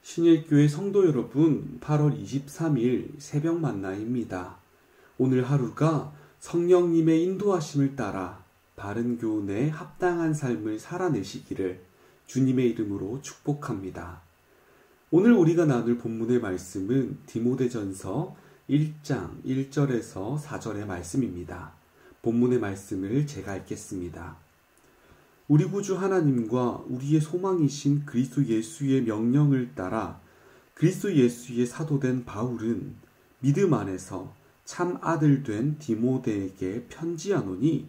신일교회 성도 여러분, 8월 23일 새벽 만나입니다. 오늘 하루가 성령님의 인도하심을 따라 바른 교훈에 합당한 삶을 살아내시기를 주님의 이름으로 축복합니다. 오늘 우리가 나눌 본문의 말씀은 디모데전서 1장 1절에서 4절의 말씀입니다. 본문의 말씀을 제가 읽겠습니다. 우리 구주 하나님과 우리의 소망이신 그리스도 예수의 명령을 따라 그리스도 예수의 사도된 바울은 믿음 안에서 참 아들 된 디모데에게 편지하노니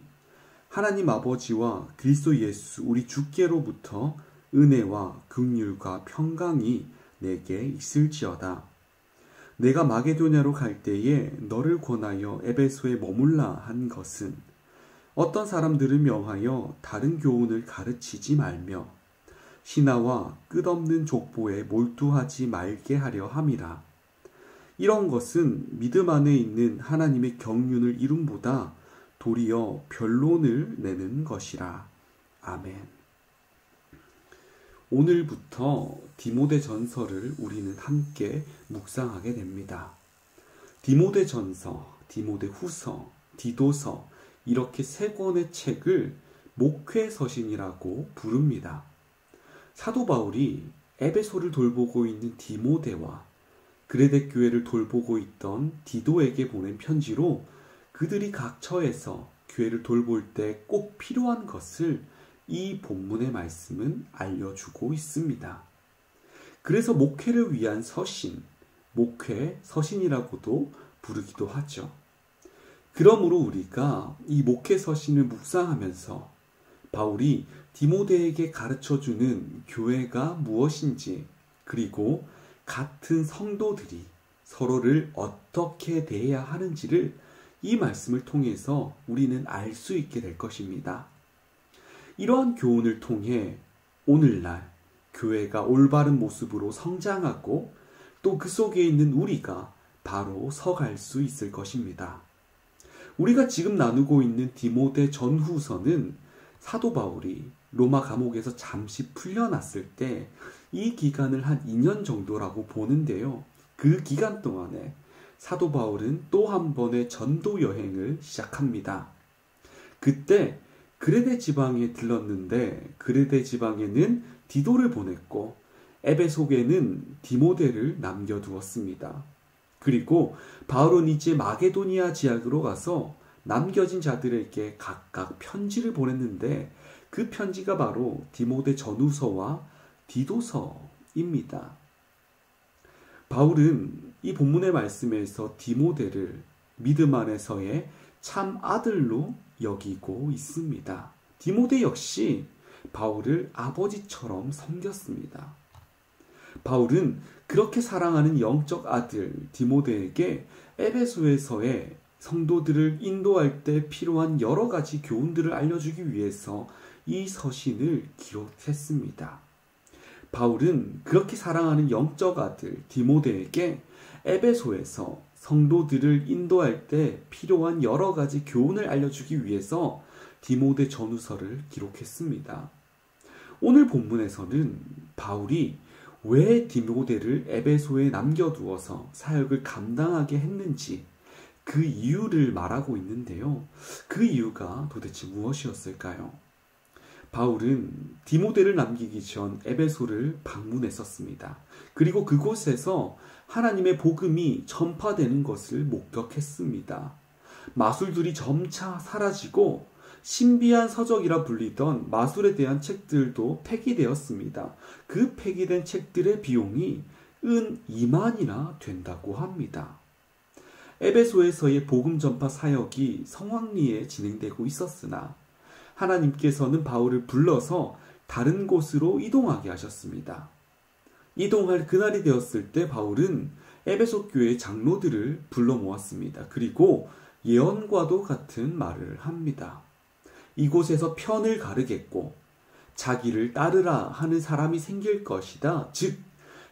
하나님 아버지와 그리스도 예수 우리 주께로부터 은혜와 긍휼과 평강이 내게 있을지어다. 내가 마게도냐로 갈 때에 너를 권하여 에베소에 머물라 한 것은 어떤 사람들을 명하여 다른 교훈을 가르치지 말며 신하와 끝없는 족보에 몰두하지 말게 하려 함이라. 이런 것은 믿음 안에 있는 하나님의 경륜을 이룸보다 도리어 변론을 내는 것이라. 아멘. 오늘부터 디모데전서를 우리는 함께 묵상하게 됩니다. 디모데전서, 디모데후서, 디도서 이렇게 세 권의 책을 목회서신이라고 부릅니다. 사도 바울이 에베소를 돌보고 있는 디모데와 그레데 교회를 돌보고 있던 디도에게 보낸 편지로 그들이 각 처에서 교회를 돌볼 때 꼭 필요한 것을 이 본문의 말씀은 알려주고 있습니다. 그래서 목회를 위한 서신, 목회서신이라고도 부르기도 하죠. 그러므로 우리가 이 목회서신을 묵상하면서 바울이 디모데에게 가르쳐주는 교회가 무엇인지, 그리고 같은 성도들이 서로를 어떻게 대해야 하는지를 이 말씀을 통해서 우리는 알 수 있게 될 것입니다. 이러한 교훈을 통해 오늘날 교회가 올바른 모습으로 성장하고 또 그 속에 있는 우리가 바로 서갈 수 있을 것입니다. 우리가 지금 나누고 있는 디모데 전후서는 사도 바울이 로마 감옥에서 잠시 풀려났을 때 이 기간을 한 2년 정도라고 보는데요. 그 기간 동안에 사도 바울은 또 한 번의 전도 여행을 시작합니다. 그때 그레데 지방에 들렀는데 그레데 지방에는 디도를 보냈고 에베소에는 디모데를 남겨두었습니다. 그리고 바울은 이제 마게도니아 지역으로 가서 남겨진 자들에게 각각 편지를 보냈는데 그 편지가 바로 디모데 전후서와 디도서입니다. 바울은 이 본문의 말씀에서 디모데를 믿음 안에서의 참 아들로 여기고 있습니다. 디모데 역시 바울을 아버지처럼 섬겼습니다. 바울은 그렇게 사랑하는 영적 아들 디모데에게 에베소에서의 성도들을 인도할 때 필요한 여러 가지 교훈들을 알려주기 위해서 이 서신을 기록했습니다. 바울은 그렇게 사랑하는 영적 아들 디모데에게 에베소에서 성도들을 인도할 때 필요한 여러 가지 교훈을 알려주기 위해서 디모데 전후서를 기록했습니다. 오늘 본문에서는 바울이 왜 디모데를 에베소에 남겨두어서 사역을 감당하게 했는지 그 이유를 말하고 있는데요. 그 이유가 도대체 무엇이었을까요? 바울은 디모데를 남기기 전 에베소를 방문했었습니다. 그리고 그곳에서 하나님의 복음이 전파되는 것을 목격했습니다. 마술들이 점차 사라지고 신비한 서적이라 불리던 마술에 대한 책들도 폐기되었습니다. 그 폐기된 책들의 비용이 은 2만이나 된다고 합니다. 에베소에서의 복음 전파 사역이 성황리에 진행되고 있었으나 하나님께서는 바울을 불러서 다른 곳으로 이동하게 하셨습니다. 이동할 그날이 되었을 때 바울은 에베소 교회 장로들을 불러 모았습니다. 그리고 예언과도 같은 말을 합니다. 이곳에서 편을 가르겠고 자기를 따르라 하는 사람이 생길 것이다. 즉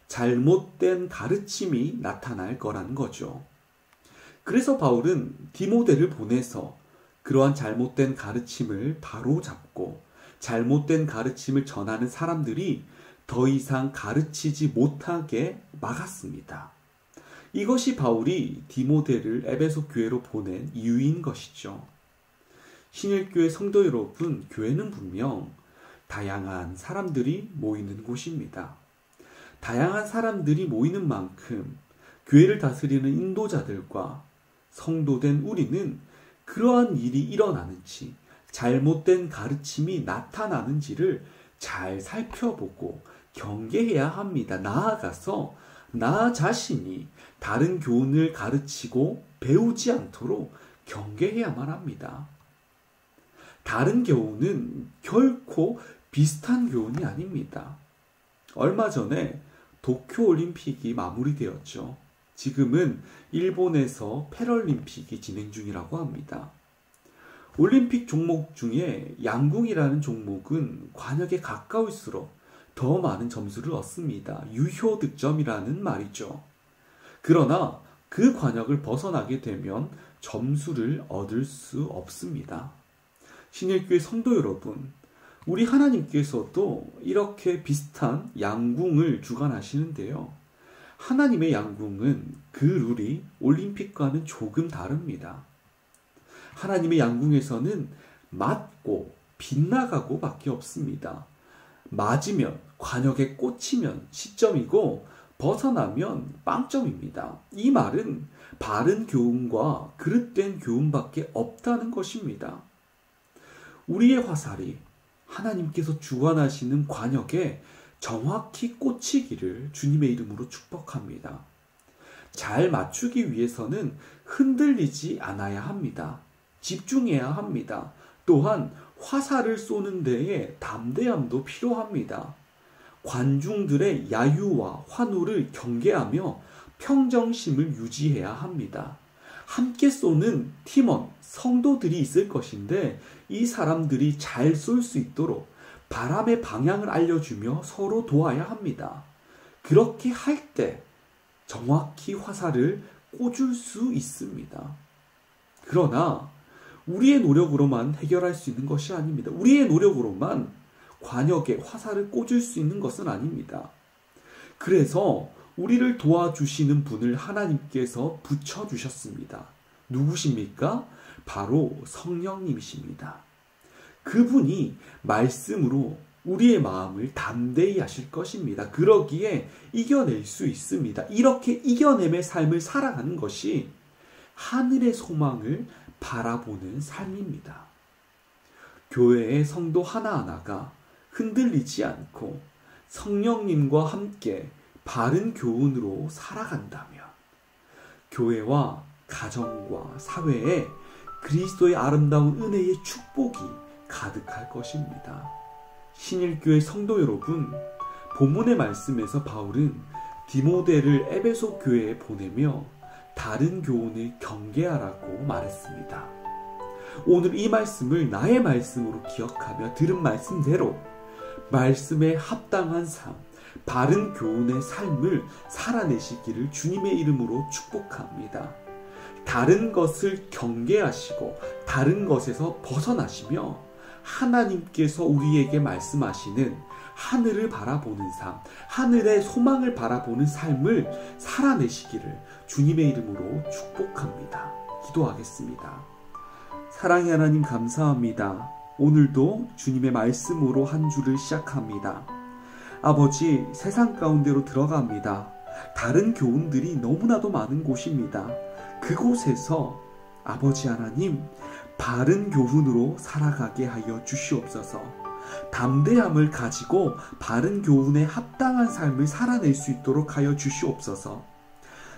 잘못된 가르침이 나타날 거라는 거죠. 그래서 바울은 디모데를 보내서 그러한 잘못된 가르침을 바로잡고 잘못된 가르침을 전하는 사람들이 더 이상 가르치지 못하게 막았습니다. 이것이 바울이 디모데를 에베소 교회로 보낸 이유인 것이죠. 신일교회 성도 여러분, 교회는 분명 다양한 사람들이 모이는 곳입니다. 다양한 사람들이 모이는 만큼 교회를 다스리는 인도자들과 성도된 우리는 그러한 일이 일어나는지, 잘못된 가르침이 나타나는지를 잘 살펴보고 경계해야 합니다. 나아가서 나 자신이 다른 교훈을 가르치고 배우지 않도록 경계해야만 합니다. 다른 교훈은 결코 비슷한 교훈이 아닙니다. 얼마 전에 도쿄올림픽이 마무리되었죠. 지금은 일본에서 패럴림픽이 진행 중이라고 합니다. 올림픽 종목 중에 양궁이라는 종목은 관역에 가까울수록 더 많은 점수를 얻습니다. 유효 득점이라는 말이죠. 그러나 그 관역을 벗어나게 되면 점수를 얻을 수 없습니다. 신일교회 성도 여러분, 우리 하나님께서도 이렇게 비슷한 양궁을 주관하시는데요. 하나님의 양궁은 그 룰이 올림픽과는 조금 다릅니다. 하나님의 양궁에서는 맞고 빗나가고 밖에 없습니다. 맞으면, 관역에 꽂히면 시점이고 벗어나면 빵점입니다. 이 말은 바른 교훈과 그릇된 교훈밖에 없다는 것입니다. 우리의 화살이 하나님께서 주관하시는 관역에 정확히 꽂히기를 주님의 이름으로 축복합니다. 잘 맞추기 위해서는 흔들리지 않아야 합니다. 집중해야 합니다. 또한 화살을 쏘는 데에 담대함도 필요합니다. 관중들의 야유와 환호를 경계하며 평정심을 유지해야 합니다. 함께 쏘는 팀원, 성도들이 있을 것인데 이 사람들이 잘 쏠 수 있도록 바람의 방향을 알려주며 서로 도와야 합니다. 그렇게 할 때 정확히 화살을 꽂을 수 있습니다. 그러나 우리의 노력으로만 해결할 수 있는 것이 아닙니다. 우리의 노력으로만 관역에 화살을 꽂을 수 있는 것은 아닙니다. 그래서 우리를 도와주시는 분을 하나님께서 붙여주셨습니다. 누구십니까? 바로 성령님이십니다. 그분이 말씀으로 우리의 마음을 담대히 하실 것입니다. 그러기에 이겨낼 수 있습니다. 이렇게 이겨냄의 삶을 살아가는 것이 하늘의 소망을 바라보는 삶입니다. 교회의 성도 하나하나가 흔들리지 않고 성령님과 함께 바른 교훈으로 살아간다면 교회와 가정과 사회에 그리스도의 아름다운 은혜의 축복이 가득할 것입니다. 신일교회 성도 여러분, 본문의 말씀에서 바울은 디모데를 에베소 교회에 보내며 다른 교훈을 경계하라고 말했습니다. 오늘 이 말씀을 나의 말씀으로 기억하며 들은 말씀대로 말씀에 합당한 삶, 바른 교훈의 삶을 살아내시기를 주님의 이름으로 축복합니다. 다른 것을 경계하시고 다른 것에서 벗어나시며 하나님께서 우리에게 말씀하시는 하늘을 바라보는 삶, 하늘의 소망을 바라보는 삶을 살아내시기를 주님의 이름으로 축복합니다. 기도하겠습니다. 사랑의 하나님 감사합니다. 오늘도 주님의 말씀으로 한 주를 시작합니다. 아버지, 세상 가운데로 들어갑니다. 다른 교훈들이 너무나도 많은 곳입니다. 그곳에서 아버지 하나님, 바른 교훈으로 살아가게 하여 주시옵소서. 담대함을 가지고 바른 교훈에 합당한 삶을 살아낼 수 있도록 하여 주시옵소서.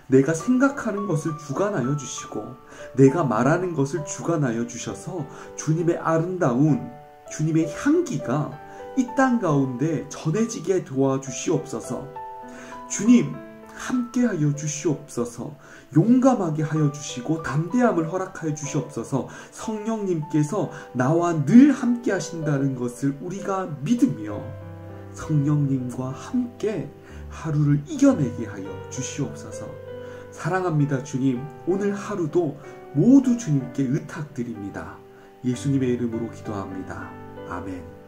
내가 생각하는 것을 주관하여 주시고 내가 말하는 것을 주관하여 주셔서 주님의 아름다운 주님의 향기가 이 땅 가운데 전해지게 도와주시옵소서. 주님, 함께하여 주시옵소서. 용감하게 하여 주시고 담대함을 허락하여 주시옵소서. 성령님께서 나와 늘 함께 하신다는 것을 우리가 믿으며 성령님과 함께 하루를 이겨내게 하여 주시옵소서. 사랑합니다 주님. 오늘 하루도 모두 주님께 의탁드립니다. 예수님의 이름으로 기도합니다. 아멘.